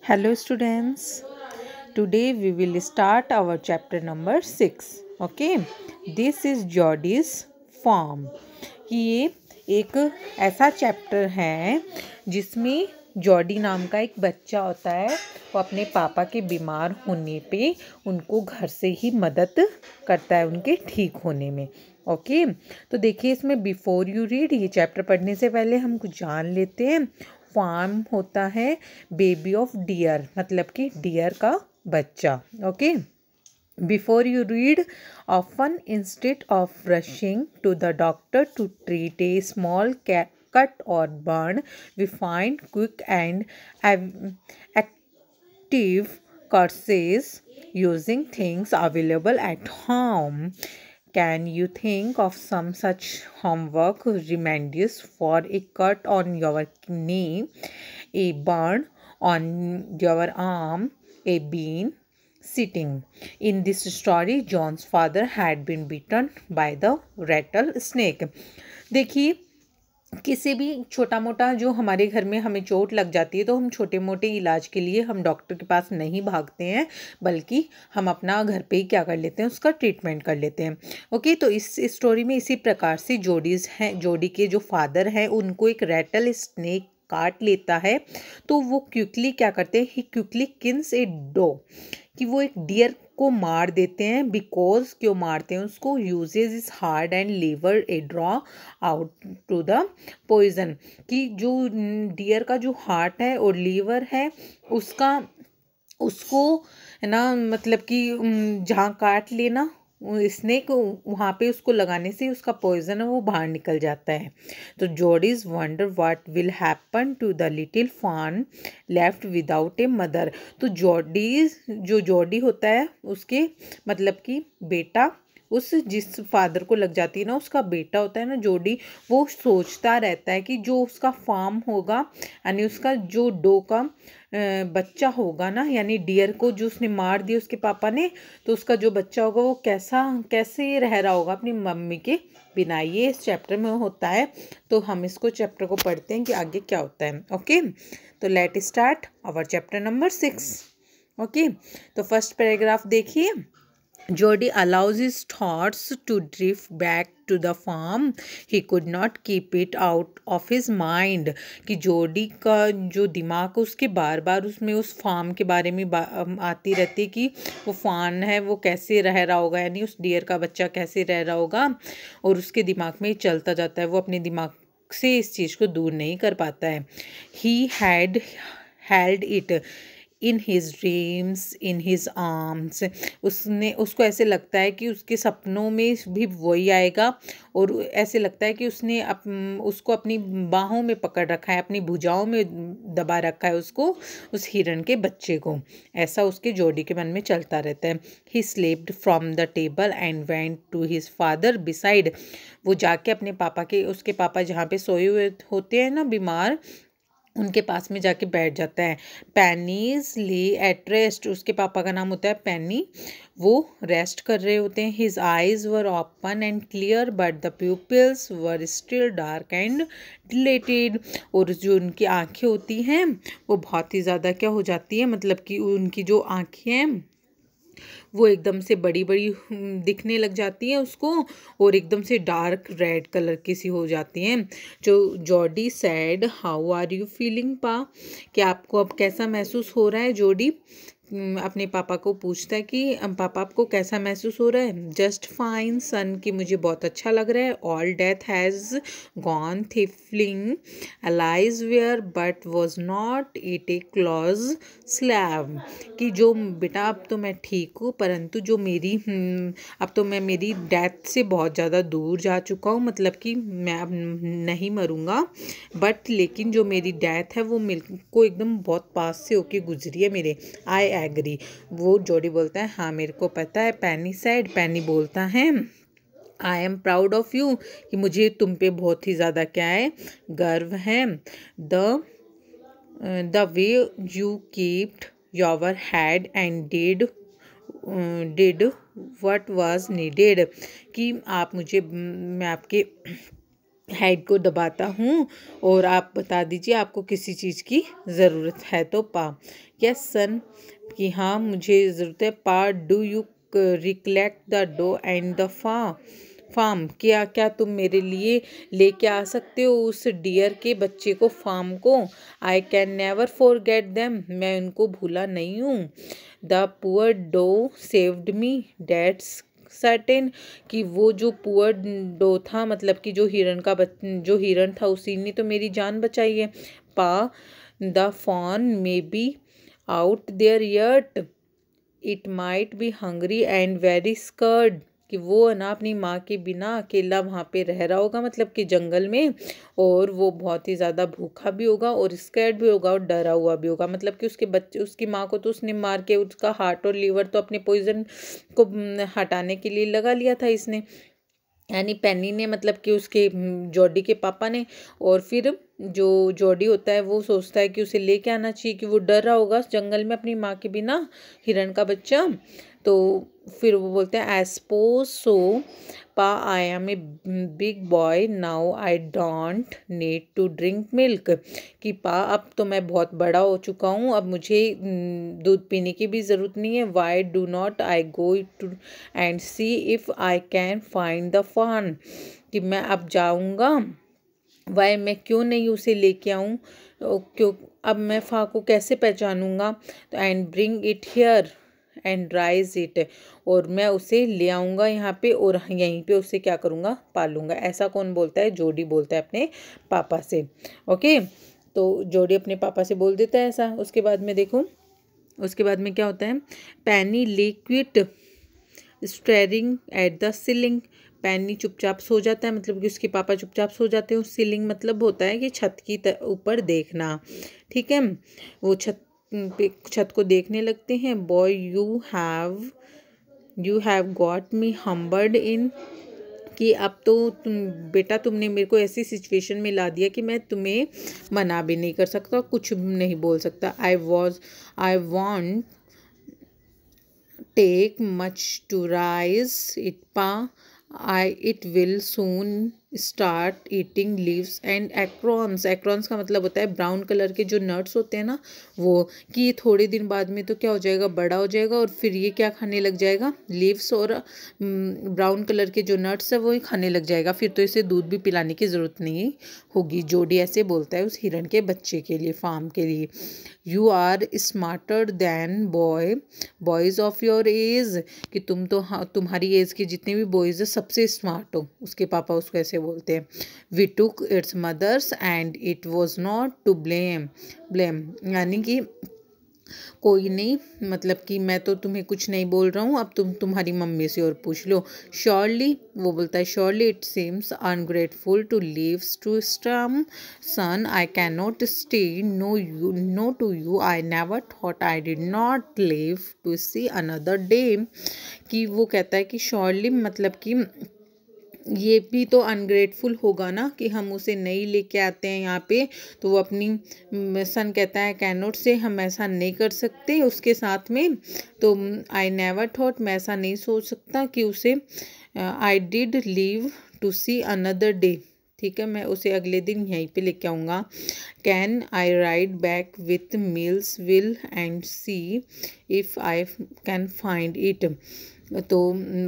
Hello students. Today we will start our chapter number 6. Okay. This is Jordy's farm. ये एक ऐसा chapter है जिसमें जॉडी नाम का एक बच्चा होता है। वो अपने पापा के बीमार होने पे उनको घर से ही मदद करता है उनके ठीक होने में। ओके तो देखिए इसमें बिफोर यू रीड, ये चैप्टर पढ़ने से पहले हम कुछ जान लेते हैं। फार्म होता है बेबी ऑफ डियर, मतलब कि डियर का बच्चा। Okay Before you read, often instead of rushing to the doctor to treat a small cut or burn, we find quick and active courses using things available at home. Can you think of some such homework remedies for a cut on your knee, a burn on your arm, a bean sitting? In this story, John's father had been bitten by the rattlesnake. देखिए किसी भी छोटा मोटा जो हमारे घर में हमें चोट लग जाती है तो हम छोटे मोटे इलाज के लिए हम डॉक्टर के पास नहीं भागते हैं, बल्कि हम अपना घर पे ही क्या कर लेते हैं, उसका ट्रीटमेंट कर लेते हैं। ओके तो इस स्टोरी में इसी प्रकार से जोडी के जो फादर हैं उनको एक रैटल स्नेक काट लेता है। तो वो क्विकली क्या करते हैं, ही क्विकली किल्स ए डो, कि वो एक डियर को मार देते हैं। बिकॉज क्यों मारते हैं उसको, uses is hard and liver a draw out to the poison, कि जो डियर का जो हार्ट है और लीवर है उसको है ना, मतलब कि जहाँ काट लेना स्नेक वहाँ पे उसको लगाने से उसका पॉइजन है वो बाहर निकल जाता है। तो Jody's wonder what will happen to the little fawn left without a mother. तो जॉडी होता है उसके मतलब कि बेटा, उस जिस फादर को लग जाती है ना उसका बेटा होता है ना जॉडी, वो सोचता रहता है कि जो उसका फार्म होगा यानी उसका जो डो का बच्चा होगा ना, यानी डियर को जो उसने मार दिया उसके पापा ने, तो उसका जो बच्चा होगा वो कैसे रह रहा होगा अपनी मम्मी के बिना। ये इस चैप्टर में होता है। तो हम इसको चैप्टर को पढ़ते हैं कि आगे क्या होता है। ओके तो let start our chapter number 6। Okay तो फर्स्ट पैराग्राफ देखिए। Jody allows his thoughts to drift back to the farm. He could not keep it out of his mind. कि जोडी का जो दिमाग उसके बार बार उसमें उस फार्म के बारे में आती रहती कि वो फार्म है वो कैसे रह रहा होगा, यानी उस डियर का बच्चा कैसे रह रहा होगा, और उसके दिमाग में चलता जाता है। वो अपने दिमाग से इस चीज़ को दूर नहीं कर पाता है। He had held it in his dreams in his arms. उसको ऐसे लगता है कि उसके सपनों में भी वही आएगा, और ऐसे लगता है कि उसने उसको अपनी बाहों में पकड़ रखा है, अपनी भुजाओं में दबा रखा है उसको, उस हिरन के बच्चे को। ऐसा उसके जॉडी के मन में चलता रहता है। He slipped from the table and went to his father beside. वो जाके अपने पापा के, उसके पापा जहाँ पे सोए हुए होते हैं ना बीमार, उनके पास में जाके बैठ जाता है। पेनीज ली एट रेस्ट, उसके पापा का नाम होता है पेनी, वो रेस्ट कर रहे होते हैं। His eyes were open and clear but the pupils were still dark and deleted. और जो उनकी आंखें होती हैं वो बहुत ही ज़्यादा क्या हो जाती है, मतलब कि उनकी जो आंखें हैं वो एकदम से बड़ी बड़ी दिखने लग जाती हैं उसको, और एकदम से डार्क रेड कलर की सी हो जाती हैं। जो Jody said how are you feeling pa, कि आपको अब कैसा महसूस हो रहा है। जॉडी अपने पापा को पूछता है कि पापा आपको कैसा महसूस हो रहा है। जस्ट फाइन सन, कि मुझे बहुत अच्छा लग रहा है। All death has gone trifling allies where but was not it a close slab, कि जो बेटा अब तो मैं ठीक हूँ, परंतु जो मेरी अब तो मैं मेरी डेथ से बहुत ज़्यादा दूर जा चुका हूँ, मतलब कि मैं अब नहीं मरूँगा, बट लेकिन जो मेरी डेथ है वो मेरे को एकदम बहुत पास से होके गुजरी है मेरे। आई एग्री, वो जॉडी बोलता है हाँ मेरे को पता है। पैनी सैड, पैनी बोलता है I am proud of you, कि मुझे तुम पे बहुत ही ज़्यादा क्या है, गर्व है। The way you keeped your head and did what was needed, कि आप मुझे, मैं आपके हेड को दबाता हूँ और आप बता दीजिए आपको किसी चीज़ की ज़रूरत है तो पा। यस सन, कि हाँ मुझे ज़रूरत है। Pa, do you recollect the doe and the farm, क्या क्या तुम मेरे लिए लेके आ सकते हो उस डियर के बच्चे को, फार्म को। I can never forget them, मैं उनको भूला नहीं हूँ। The poor doe saved me, that's certain, कि वो जो पुअर डो था, मतलब कि जो जो हिरन था उसी ने तो मेरी जान बचाई है। Pa, the fawn may be out there yet, it might be hungry and very scared, कि वो है ना अपनी माँ के बिना अकेला वहाँ पे रह रहा होगा, मतलब कि जंगल में, और वो बहुत ही ज़्यादा भूखा भी होगा और स्कैर्ड भी होगा और डरा हुआ भी होगा। मतलब कि उसके बच्चे, उसकी माँ को तो उसने मार के उसका हार्ट और लीवर तो अपने पॉइजन को हटाने के लिए लगा लिया था इसने, यानी पेनी ने, मतलब कि उसके जॉडी के पापा ने। और फिर जो जॉडी होता है वो सोचता है कि उसे लेके आना चाहिए, कि वो डर रहा होगा जंगल में अपनी माँ के बिना, हिरन का बच्चा। तो फिर वो बोलते हैं आई suppose so pa, I am a big boy now, I don't need to drink milk, कि पा अब तो मैं बहुत बड़ा हो चुका हूँ, अब मुझे दूध पीने की भी ज़रूरत नहीं है। Why do not I go to and see if I can find the fawn, कि मैं अब जाऊँगा, वाई मैं क्यों नहीं उसे लेके आऊँ, क्यों अब मैं फा को कैसे पहचानूँगा। तो and bring it here and rise it, और मैं उसे ले आऊँगा यहाँ पे और यहीं पे उसे क्या करूँगा, पालूँगा। ऐसा कौन बोलता है, जोडी बोलता है अपने पापा से। ओके, तो जोडी अपने पापा से बोल देता है ऐसा। उसके बाद में देखो, उसके बाद में क्या होता है, पैनी liquid staring at the ceiling, पैनी चुपचाप सो जाता है, मतलब कि उसके पापा चुपचाप सो जाते हैं। सीलिंग मतलब होता है कि छत की ऊपर देखना, ठीक है, वो छत को देखने लगते हैं। Boy you have got me humbled in, कि अब तो बेटा तुमने मेरे को ऐसी सिचुएशन में ला दिया कि मैं तुम्हें मना भी नहीं कर सकता, कुछ नहीं बोल सकता। I want take much to rise it pa, it will soon start eating leaves and acorns। acorns का मतलब होता है ब्राउन कलर के जो नट्स होते हैं ना, वो, कि ये थोड़े दिन बाद में तो क्या हो जाएगा, बड़ा हो जाएगा और फिर ये क्या खाने लग जाएगा, लीव्स और ब्राउन कलर के जो नट्स है वो ही खाने लग जाएगा, फिर तो इसे दूध भी पिलाने की ज़रूरत नहीं होगी। जोडी ऐसे बोलता है उस हिरन के बच्चे के लिए, फार्म के लिए। You are smarter than boys of your age, कि तुम तो, हाँ तुम्हारी एज के जितने भी बॉयज़ है सबसे स्मार्ट हो, उसके पापा उसको ऐसे बोलते हैं। We took its mothers and it was not to blame, यानी कि कोई नहीं, मतलब कि मैं तो तुम्हें कुछ नहीं बोल रहा हूँ, अब तुम तुम्हारी मम्मी से और पूछ लो। श्योरली, वो बोलता है surely it seems ungrateful to leaves to stem son, I can not stay no to you, I never thought I did not live to see another day, कि वो कहता है कि श्योरली मतलब कि ये भी तो अनग्रेटफुल होगा ना कि हम उसे नहीं लेके आते हैं यहाँ पे। तो वो अपनी सन कहता है कैनोट से, हम ऐसा नहीं कर सकते उसके साथ में। तो आई नेवर थॉट, मैं ऐसा नहीं सोच सकता कि उसे, I did leave to see another day, ठीक है, मैं उसे अगले दिन यहीं पे लेके आऊँगा। Can I ride back with meals will and see if I can find it, तो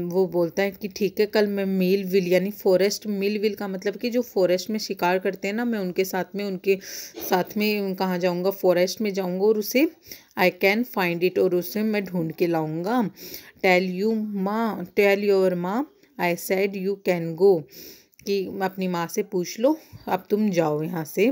वो बोलता है कि ठीक है, कल मैं मील विल, यानी फॉरेस्ट, मील विल का मतलब कि जो फॉरेस्ट में शिकार करते हैं ना, मैं उनके साथ में कहाँ जाऊँगा, फॉरेस्ट में जाऊँगा और उसे आई कैन फाइंड इट, और उसे मैं ढूंढ के लाऊँगा। टेल योर माँ I said you can go, कि अपनी माँ से पूछ लो, अब तुम जाओ यहाँ से।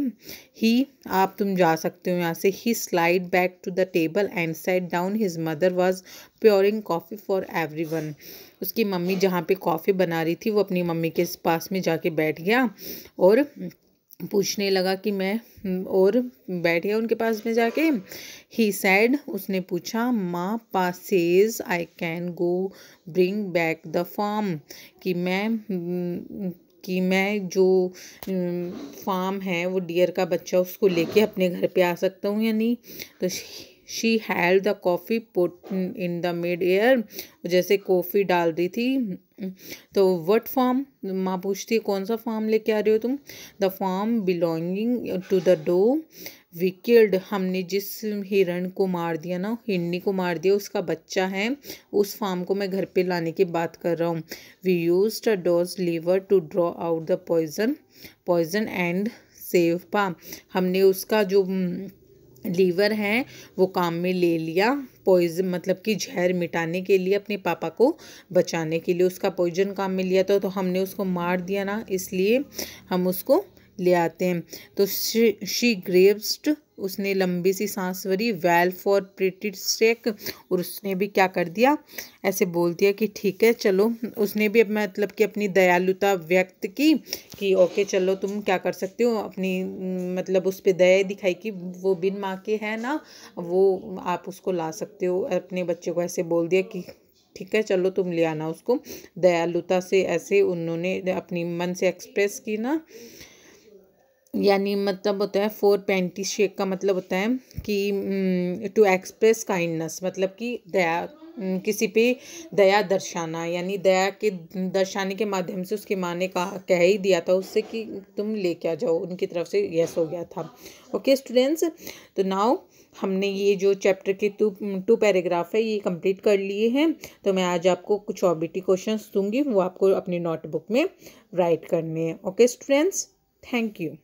आप तुम जा सकते हो यहाँ से। He slide back to the table and set down, his mother was pouring coffee for everyone, उसकी मम्मी जहाँ पे कॉफ़ी बना रही थी वो अपनी मम्मी के पास में जाके बैठ गया और पूछने लगा कि और बैठ गया उनके पास में जाके। ही सैड, उसने पूछा, माँ pa says I can go bring back the fawn, कि मैं जो फार्म है वो डियर का बच्चा उसको लेके अपने घर पे आ सकता हूँ या नहीं। तो she held the coffee put in the mid air, जैसे कॉफ़ी डाल रही थी। तो व्हाट फार्म, माँ पूछती है कौन सा फार्म लेके आ रहे हो तुम? The fawn belonging to the doe we killed, हमने जिस हिरण को मार दिया ना, हिरनी को मार दिया, उसका बच्चा है, उस फार्म को मैं घर पे लाने की बात कर रहा हूँ। We used a dog's liver to draw out the poison and save pa, हमने उसका जो लीवर है वो काम में ले लिया, पॉइजन मतलब कि जहर मिटाने के लिए, अपने पापा को बचाने के लिए उसका पॉइजन काम में लिया था, तो हमने उसको मार दिया ना, इसलिए हम उसको ले आते हैं। तो शी ग्रेव्स्ड, उसने लंबी सी सांस भरी, वेल फॉर प्रिटी स्टेक, और उसने भी क्या कर दिया, ऐसे बोल दिया कि ठीक है चलो, उसने भी मतलब कि अपनी दयालुता व्यक्त की कि ओके चलो तुम क्या कर सकते हो, अपनी मतलब उस पर दया दिखाई कि वो बिन माँ के है ना, वो आप उसको ला सकते हो, अपने बच्चे को ऐसे बोल दिया कि ठीक है चलो तुम ले आना उसको, दयालुता से ऐसे उन्होंने अपनी मन से एक्सप्रेस की ना। यानी मतलब होता है फोर पेंटी शेक का मतलब होता है कि टू एक्सप्रेस काइंडनेस, मतलब कि दया, किसी पे दया दर्शाना, यानी दया के दर्शाने के माध्यम से उसकी माँ ने कह ही दिया था उससे कि तुम लेके आ जाओ, उनकी तरफ से यस हो गया था। ओके स्टूडेंट्स, तो नाउ हमने ये जो चैप्टर के टू पैराग्राफ है ये कंप्लीट कर लिए हैं। तो मैं आज आपको कुछ ऑबिटी क्वेश्चंस दूंगी, वो आपको अपनी नोटबुक में राइट करने हैं। Okay students, thank you.